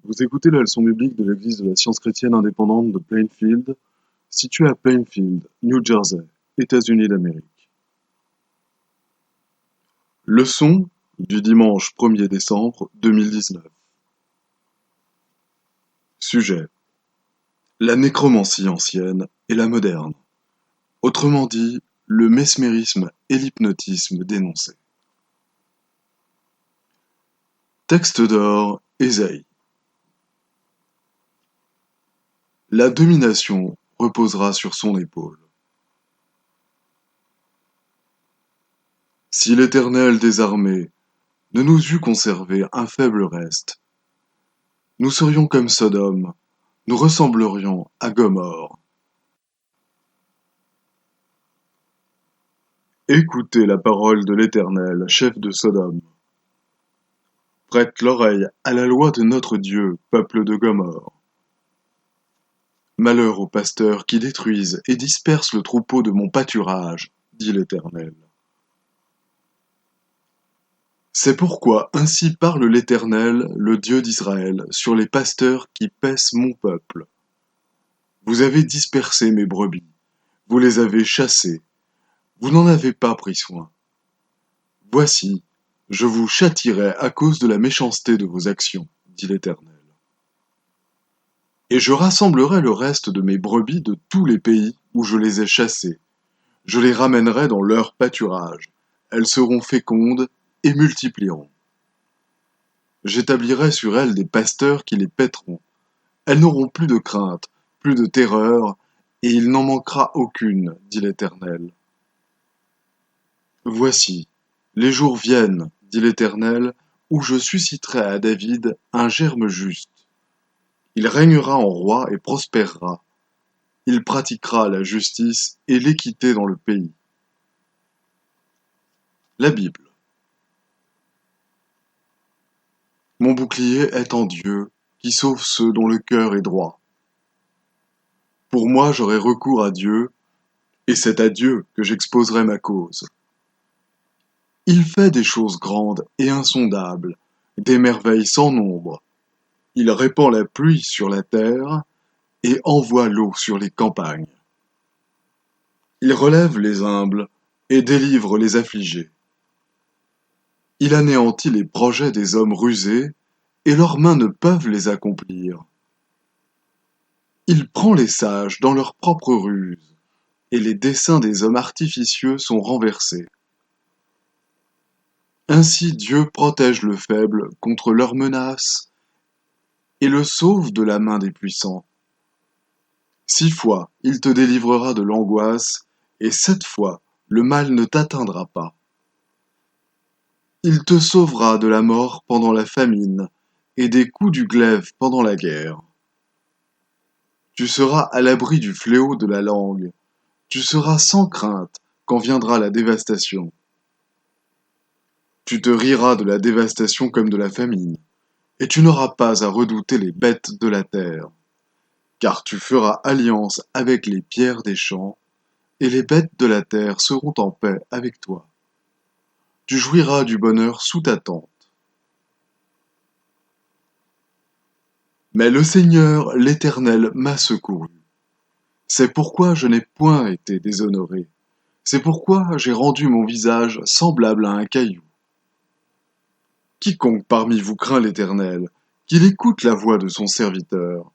Vous écoutez la leçon biblique de l'Église de la Science chrétienne indépendante de Plainfield, située à Plainfield, New Jersey, États-Unis d'Amérique. Leçon du dimanche 1er décembre 2019. Sujet: la nécromancie ancienne et la moderne. Autrement dit, le mesmérisme et l'hypnotisme dénoncés. Texte d'or, Ésaïe. La domination reposera sur son épaule. Si l'Éternel des armées ne nous eût conservé un faible reste, nous serions comme Sodome, nous ressemblerions à Gomorrhe. Écoutez la parole de l'Éternel, chef de Sodome. Prête l'oreille à la loi de notre Dieu, peuple de Gomorrhe. Malheur aux pasteurs qui détruisent et dispersent le troupeau de mon pâturage, dit l'Éternel. C'est pourquoi ainsi parle l'Éternel, le Dieu d'Israël, sur les pasteurs qui paissent mon peuple. Vous avez dispersé mes brebis, vous les avez chassées, vous n'en avez pas pris soin. Voici, je vous châtierai à cause de la méchanceté de vos actions, dit l'Éternel. Et je rassemblerai le reste de mes brebis de tous les pays où je les ai chassées. Je les ramènerai dans leur pâturage. Elles seront fécondes et multiplieront. J'établirai sur elles des pasteurs qui les paîtront. Elles n'auront plus de crainte, plus de terreur, et il n'en manquera aucune, dit l'Éternel. Voici, les jours viennent, dit l'Éternel, où je susciterai à David un germe juste. Il régnera en roi et prospérera. Il pratiquera la justice et l'équité dans le pays. La Bible. Mon bouclier est en Dieu, qui sauve ceux dont le cœur est droit. Pour moi, j'aurai recours à Dieu, et c'est à Dieu que j'exposerai ma cause. Il fait des choses grandes et insondables, des merveilles sans nombre. Il répand la pluie sur la terre et envoie l'eau sur les campagnes. Il relève les humbles et délivre les affligés. Il anéantit les projets des hommes rusés, et leurs mains ne peuvent les accomplir. Il prend les sages dans leurs propres ruses, et les desseins des hommes artificieux sont renversés. Ainsi Dieu protège le faible contre leurs menaces, et le sauve de la main des puissants. 6 fois il te délivrera de l'angoisse, et 7 fois le mal ne t'atteindra pas. Il te sauvera de la mort pendant la famine, et des coups du glaive pendant la guerre. Tu seras à l'abri du fléau de la langue, tu seras sans crainte quand viendra la dévastation. Tu te riras de la dévastation comme de la famine, et tu n'auras pas à redouter les bêtes de la terre, car tu feras alliance avec les pierres des champs, et les bêtes de la terre seront en paix avec toi. Tu jouiras du bonheur sous ta tente. Mais le Seigneur, l'Éternel, m'a secouru. C'est pourquoi je n'ai point été déshonoré. C'est pourquoi j'ai rendu mon visage semblable à un caillou. Quiconque parmi vous craint l'Éternel, qu'il écoute la voix de son serviteur.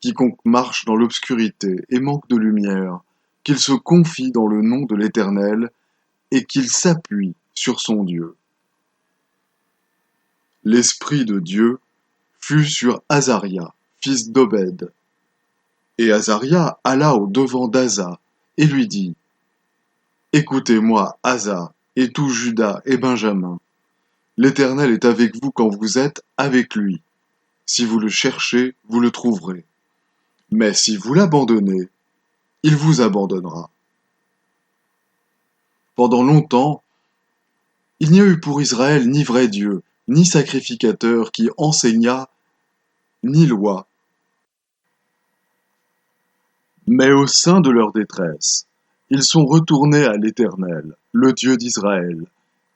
Quiconque marche dans l'obscurité et manque de lumière, qu'il se confie dans le nom de l'Éternel et qu'il s'appuie sur son Dieu. L'Esprit de Dieu fut sur Azaria, fils d'Obed. Et Azaria alla au devant d'Asa et lui dit : Écoutez-moi, Asa, et tout Juda et Benjamin. L'Éternel est avec vous quand vous êtes avec lui. Si vous le cherchez, vous le trouverez. Mais si vous l'abandonnez, il vous abandonnera. Pendant longtemps, il n'y a eu pour Israël ni vrai Dieu, ni sacrificateur qui enseignât, ni loi. Mais au sein de leur détresse, ils sont retournés à l'Éternel, le Dieu d'Israël.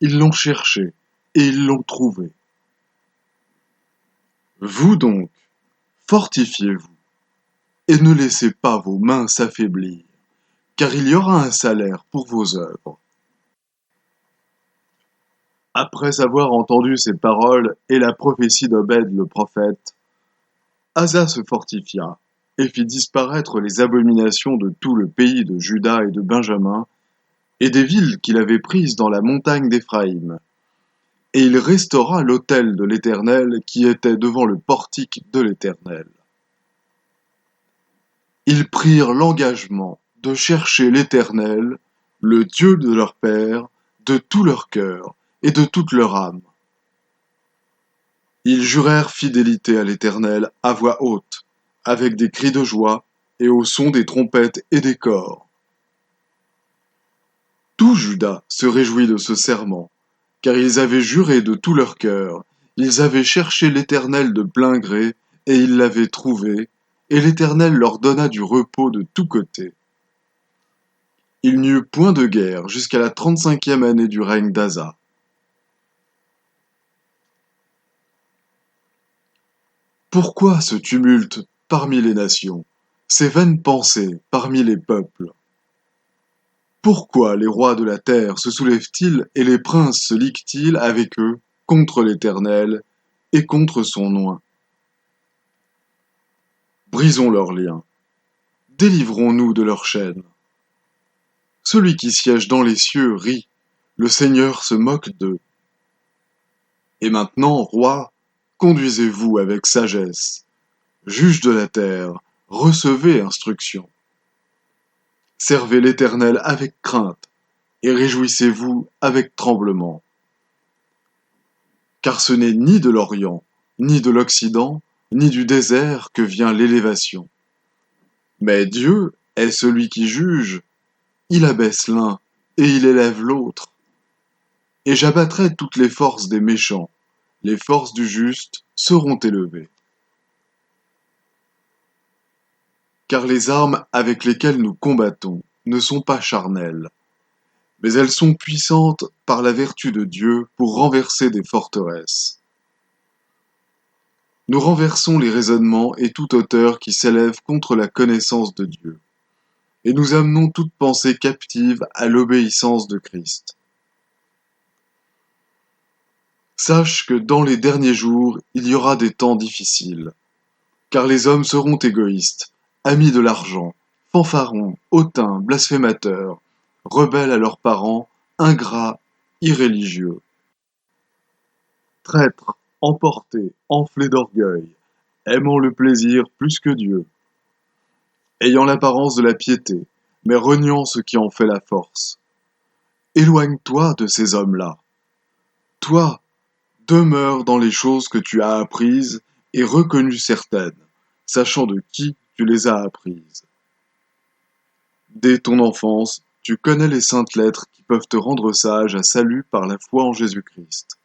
Ils l'ont cherché et ils l'ont trouvé. Vous donc, fortifiez-vous, et ne laissez pas vos mains s'affaiblir, car il y aura un salaire pour vos œuvres. Après avoir entendu ces paroles et la prophétie d'Obed le prophète, Asa se fortifia et fit disparaître les abominations de tout le pays de Juda et de Benjamin, et des villes qu'il avait prises dans la montagne d'Éphraïm. Et il restaura l'autel de l'Éternel qui était devant le portique de l'Éternel. Ils prirent l'engagement de chercher l'Éternel, le Dieu de leur père, de tout leur cœur et de toute leur âme. Ils jurèrent fidélité à l'Éternel à voix haute, avec des cris de joie et au son des trompettes et des cors. Tout Juda se réjouit de ce serment, car ils avaient juré de tout leur cœur, ils avaient cherché l'Éternel de plein gré, et ils l'avaient trouvé, et l'Éternel leur donna du repos de tous côtés. Il n'y eut point de guerre jusqu'à la 35e année du règne d'Asa. Pourquoi ce tumulte parmi les nations, ces vaines pensées parmi les peuples? Pourquoi les rois de la terre se soulèvent-ils et les princes se liguent-ils avec eux contre l'Éternel et contre son oint? Brisons leurs liens, délivrons-nous de leurs chaînes. Celui qui siège dans les cieux rit, le Seigneur se moque d'eux. Et maintenant, rois, conduisez-vous avec sagesse. Juges de la terre, recevez instruction. Servez l'Éternel avec crainte, et réjouissez-vous avec tremblement. Car ce n'est ni de l'Orient, ni de l'Occident, ni du désert que vient l'élévation. Mais Dieu est celui qui juge, il abaisse l'un, et il élève l'autre. Et j'abattrai toutes les forces des méchants, les forces du juste seront élevées. Car les armes avec lesquelles nous combattons ne sont pas charnelles, mais elles sont puissantes par la vertu de Dieu pour renverser des forteresses. Nous renversons les raisonnements et toute hauteur qui s'élève contre la connaissance de Dieu, et nous amenons toute pensée captive à l'obéissance de Christ. Sache que dans les derniers jours, il y aura des temps difficiles, car les hommes seront égoïstes, amis de l'argent, fanfarons, hautains, blasphémateurs, rebelles à leurs parents, ingrats, irréligieux, traîtres, emportés, enflés d'orgueil, aimant le plaisir plus que Dieu, ayant l'apparence de la piété, mais reniant ce qui en fait la force. Éloigne-toi de ces hommes-là. Toi, demeure dans les choses que tu as apprises et reconnues certaines, sachant de qui tu les as apprises. Dès ton enfance, tu connais les saintes lettres qui peuvent te rendre sage à salut par la foi en Jésus-Christ.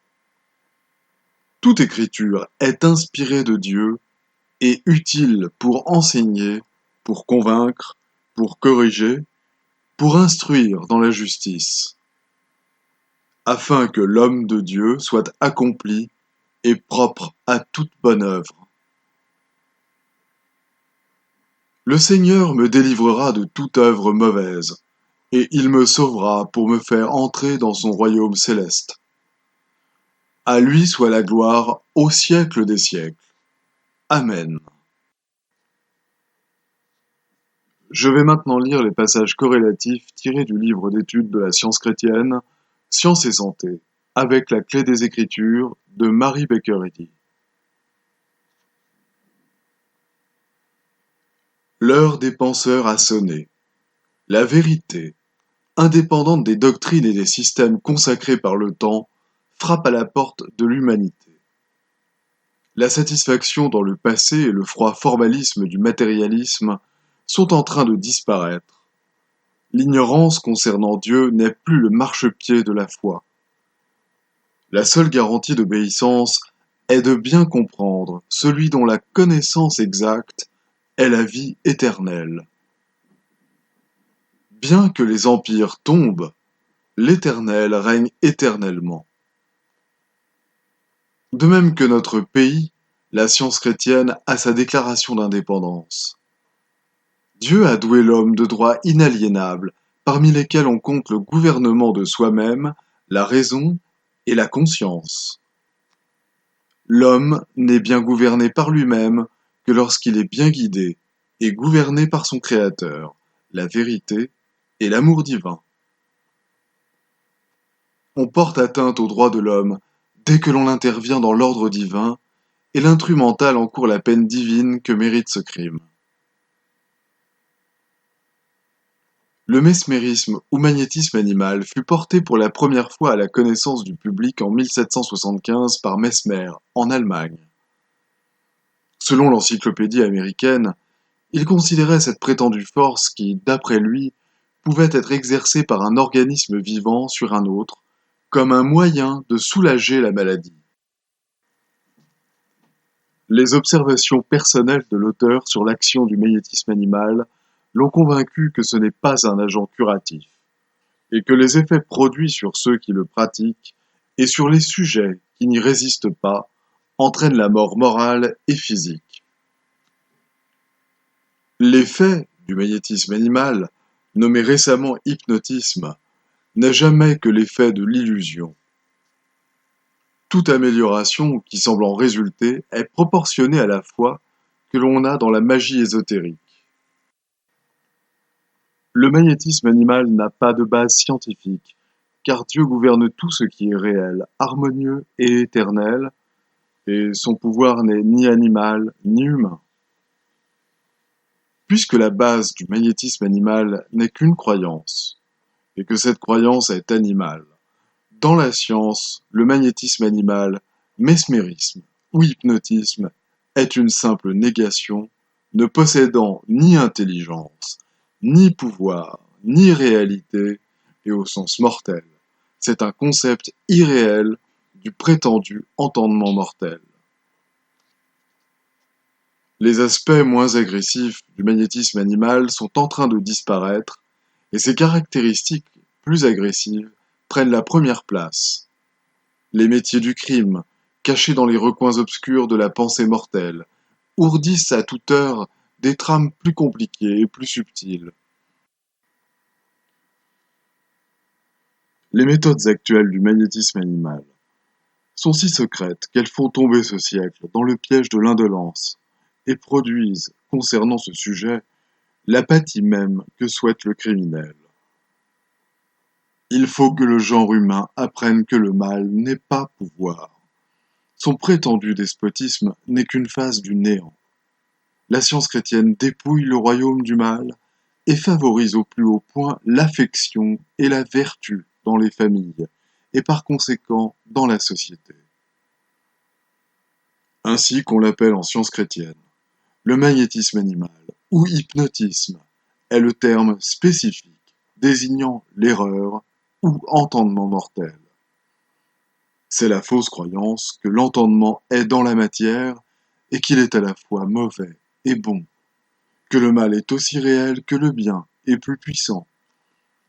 Toute écriture est inspirée de Dieu et utile pour enseigner, pour convaincre, pour corriger, pour instruire dans la justice, afin que l'homme de Dieu soit accompli et propre à toute bonne œuvre. Le Seigneur me délivrera de toute œuvre mauvaise, et il me sauvera pour me faire entrer dans son royaume céleste. À lui soit la gloire au siècle des siècles. Amen. Je vais maintenant lire les passages corrélatifs tirés du livre d'études de la science chrétienne, Science et santé, avec la clé des Écritures de Mary Baker Eddy. L'heure des penseurs a sonné. La vérité, indépendante des doctrines et des systèmes consacrés par le temps, frappe à la porte de l'humanité. La satisfaction dans le passé et le froid formalisme du matérialisme sont en train de disparaître. L'ignorance concernant Dieu n'est plus le marchepied de la foi. La seule garantie d'obéissance est de bien comprendre celui dont la connaissance exacte est la vie éternelle. Bien que les empires tombent, l'Éternel règne éternellement. De même que notre pays, La science chrétienne a sa déclaration d'indépendance. Dieu a doué l'homme de droits inaliénables, parmi lesquels on compte le gouvernement de soi-même, la raison et la conscience. L'homme n'est bien gouverné par lui-même que lorsqu'il est bien guidé et gouverné par son Créateur, la vérité et l'amour divin. On porte atteinte aux droits de l'homme dès que l'on intervient dans l'ordre divin, et l'intrus mental encourt la peine divine que mérite ce crime. Le mesmérisme ou magnétisme animal fut porté pour la première fois à la connaissance du public en 1775 par Mesmer, en Allemagne. Selon l'encyclopédie américaine, il considérait cette prétendue force qui, d'après lui, pouvait être exercée par un organisme vivant sur un autre, comme un moyen de soulager la maladie. Les observations personnelles de l'auteur sur l'action du magnétisme animal l'ont convaincu que ce n'est pas un agent curatif, et que les effets produits sur ceux qui le pratiquent et sur les sujets qui n'y résistent pas entraînent la mort morale et physique. L'effet du magnétisme animal, nommé récemment hypnotisme, n'est jamais que l'effet de l'illusion. Toute amélioration qui semble en résulter est proportionnée à la foi que l'on a dans la magie ésotérique. Le magnétisme animal n'a pas de base scientifique, car Dieu gouverne tout ce qui est réel, harmonieux et éternel, et son pouvoir n'est ni animal ni humain. Puisque la base du magnétisme animal n'est qu'une croyance, et que cette croyance est animale, dans la science, le magnétisme animal, mesmérisme ou hypnotisme est une simple négation, ne possédant ni intelligence, ni pouvoir, ni réalité, et au sens mortel. C'est un concept irréel du prétendu entendement mortel. Les aspects moins agressifs du magnétisme animal sont en train de disparaître, et ses caractéristiques plus agressives prennent la première place. Les métiers du crime, cachés dans les recoins obscurs de la pensée mortelle, ourdissent à toute heure des trames plus compliquées et plus subtiles. Les méthodes actuelles du magnétisme animal sont si secrètes qu'elles font tomber ce siècle dans le piège de l'indolence et produisent, concernant ce sujet, l'apathie même que souhaite le criminel. Il faut que le genre humain apprenne que le mal n'est pas pouvoir. Son prétendu despotisme n'est qu'une phase du néant. La science chrétienne dépouille le royaume du mal et favorise au plus haut point l'affection et la vertu dans les familles et par conséquent dans la société. Ainsi qu'on l'appelle en science chrétienne, le magnétisme animal ou hypnotisme est le terme spécifique désignant l'erreur ou entendement mortel. C'est la fausse croyance que l'entendement est dans la matière et qu'il est à la fois mauvais et bon, que le mal est aussi réel que le bien et plus puissant.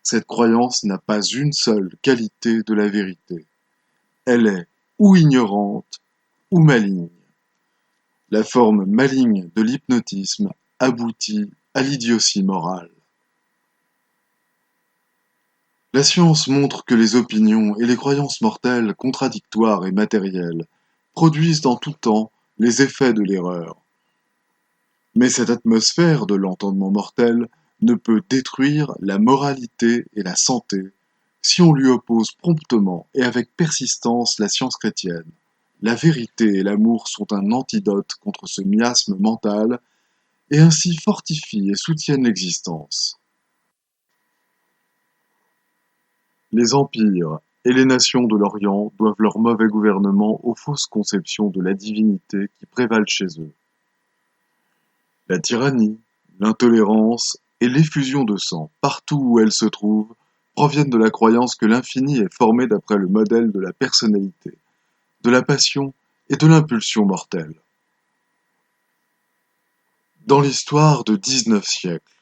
Cette croyance n'a pas une seule qualité de la vérité. Elle est ou ignorante ou maligne. La forme maligne de l'hypnotisme aboutit à l'idiotie morale. La science montre que les opinions et les croyances mortelles, contradictoires et matérielles, produisent dans tout temps les effets de l'erreur. Mais cette atmosphère de l'entendement mortel ne peut détruire la moralité et la santé si on lui oppose promptement et avec persistance la science chrétienne. La vérité et l'amour sont un antidote contre ce miasme mental et ainsi fortifient et soutiennent l'existence. Les empires et les nations de l'Orient doivent leur mauvais gouvernement aux fausses conceptions de la divinité qui prévalent chez eux. La tyrannie, l'intolérance et l'effusion de sang, partout où elles se trouvent, proviennent de la croyance que l'infini est formé d'après le modèle de la personnalité, de la passion et de l'impulsion mortelle. Dans l'histoire de 19 siècles,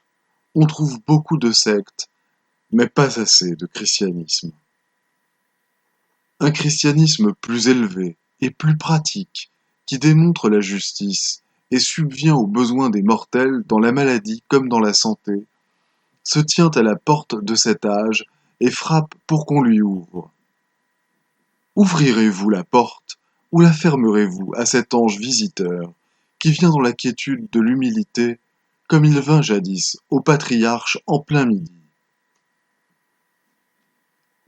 on trouve beaucoup de sectes, mais pas assez de christianisme. Un christianisme plus élevé et plus pratique, qui démontre la justice et subvient aux besoins des mortels dans la maladie comme dans la santé, se tient à la porte de cet âge et frappe pour qu'on lui ouvre. Ouvrirez-vous la porte ou la fermerez-vous à cet ange visiteur qui vient dans la quiétude de l'humilité comme il vint jadis au patriarche en plein midi?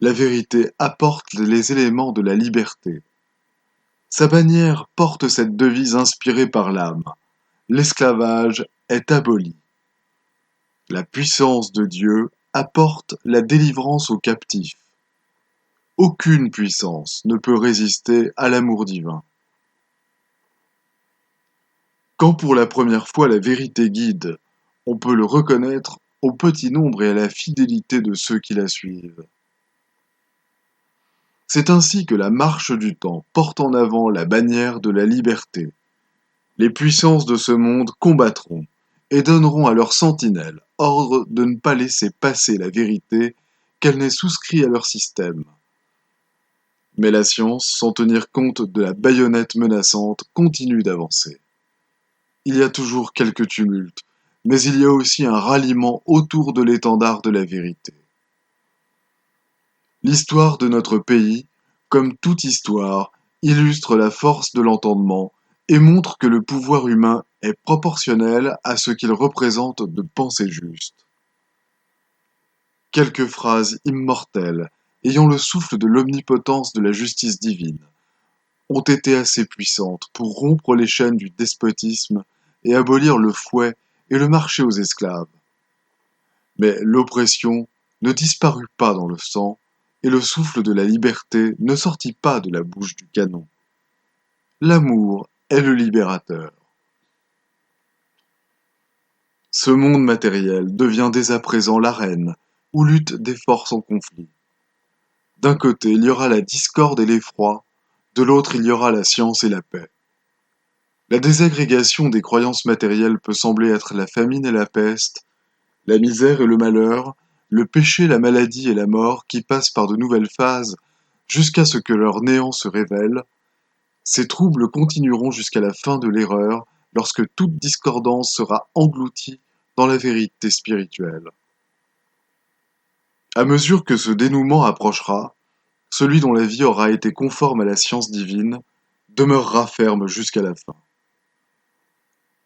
La vérité apporte les éléments de la liberté. Sa bannière porte cette devise inspirée par l'âme. L'esclavage est aboli. La puissance de Dieu apporte la délivrance aux captifs. Aucune puissance ne peut résister à l'amour divin. Quand pour la première fois la vérité guide, on peut le reconnaître au petit nombre et à la fidélité de ceux qui la suivent. C'est ainsi que la marche du temps porte en avant la bannière de la liberté. Les puissances de ce monde combattront et donneront à leurs sentinelles ordre de ne pas laisser passer la vérité qu'elle n'ait souscrit à leur système. Mais la science, sans tenir compte de la baïonnette menaçante, continue d'avancer. Il y a toujours quelques tumultes, mais il y a aussi un ralliement autour de l'étendard de la vérité. L'histoire de notre pays, comme toute histoire, illustre la force de l'entendement et montre que le pouvoir humain est proportionnel à ce qu'il représente de pensée juste. Quelques phrases immortelles, ayant le souffle de l'omnipotence de la justice divine, ont été assez puissantes pour rompre les chaînes du despotisme et abolir le fouet et le marché aux esclaves. Mais l'oppression ne disparut pas dans le sang, et le souffle de la liberté ne sortit pas de la bouche du canon. L'amour est le libérateur. Ce monde matériel devient dès à présent l'arène où luttent des forces en conflit. D'un côté, il y aura la discorde et l'effroi, de l'autre, il y aura la science et la paix. La désagrégation des croyances matérielles peut sembler être la famine et la peste, la misère et le malheur, le péché, la maladie et la mort qui passent par de nouvelles phases jusqu'à ce que leur néant se révèle. Ces troubles continueront jusqu'à la fin de l'erreur lorsque toute discordance sera engloutie dans la vérité spirituelle. À mesure que ce dénouement approchera, celui dont la vie aura été conforme à la science divine demeurera ferme jusqu'à la fin.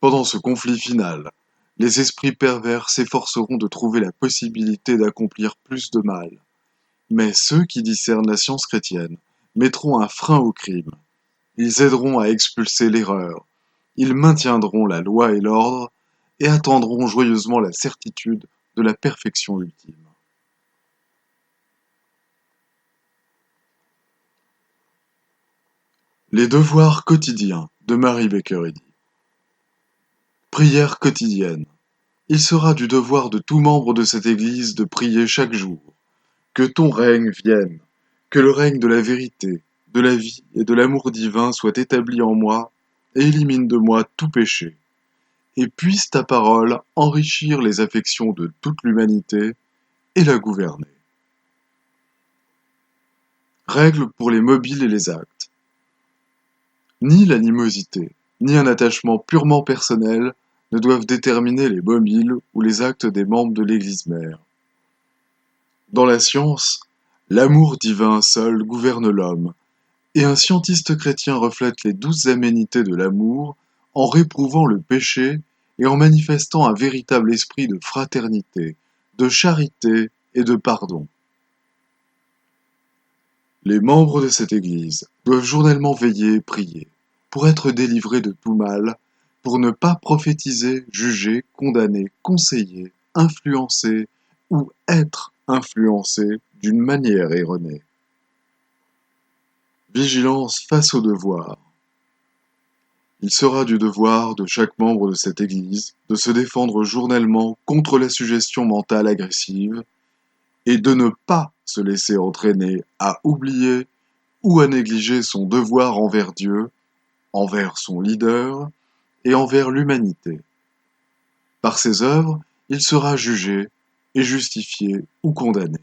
Pendant ce conflit final, les esprits pervers s'efforceront de trouver la possibilité d'accomplir plus de mal. Mais ceux qui discernent la science chrétienne mettront un frein au crime. Ils aideront à expulser l'erreur. Ils maintiendront la loi et l'ordre et attendront joyeusement la certitude de la perfection ultime. Les devoirs quotidiens de Mary Baker Eddy. Prière quotidienne. Il sera du devoir de tout membre de cette Église de prier chaque jour. Que ton règne vienne, que le règne de la vérité, de la vie et de l'amour divin soit établi en moi et élimine de moi tout péché. Et puisse ta parole enrichir les affections de toute l'humanité et la gouverner. Règles pour les mobiles et les actes. Ni l'animosité, ni un attachement purement personnel ne doivent déterminer les mobiles ou les actes des membres de l'Église mère. Dans la science, l'amour divin seul gouverne l'homme, et un scientiste chrétien reflète les douces aménités de l'amour en réprouvant le péché et en manifestant un véritable esprit de fraternité, de charité et de pardon. Les membres de cette Église doivent journellement veiller et prier, pour être délivrés de tout mal, pour ne pas prophétiser, juger, condamner, conseiller, influencer ou être influencés d'une manière erronée. Vigilance face au devoir. Il sera du devoir de chaque membre de cette Église de se défendre journellement contre la suggestion mentale agressive et de ne pas se laisser entraîner à oublier ou à négliger son devoir envers Dieu, envers son leader et envers l'humanité. Par ses œuvres, il sera jugé et justifié ou condamné.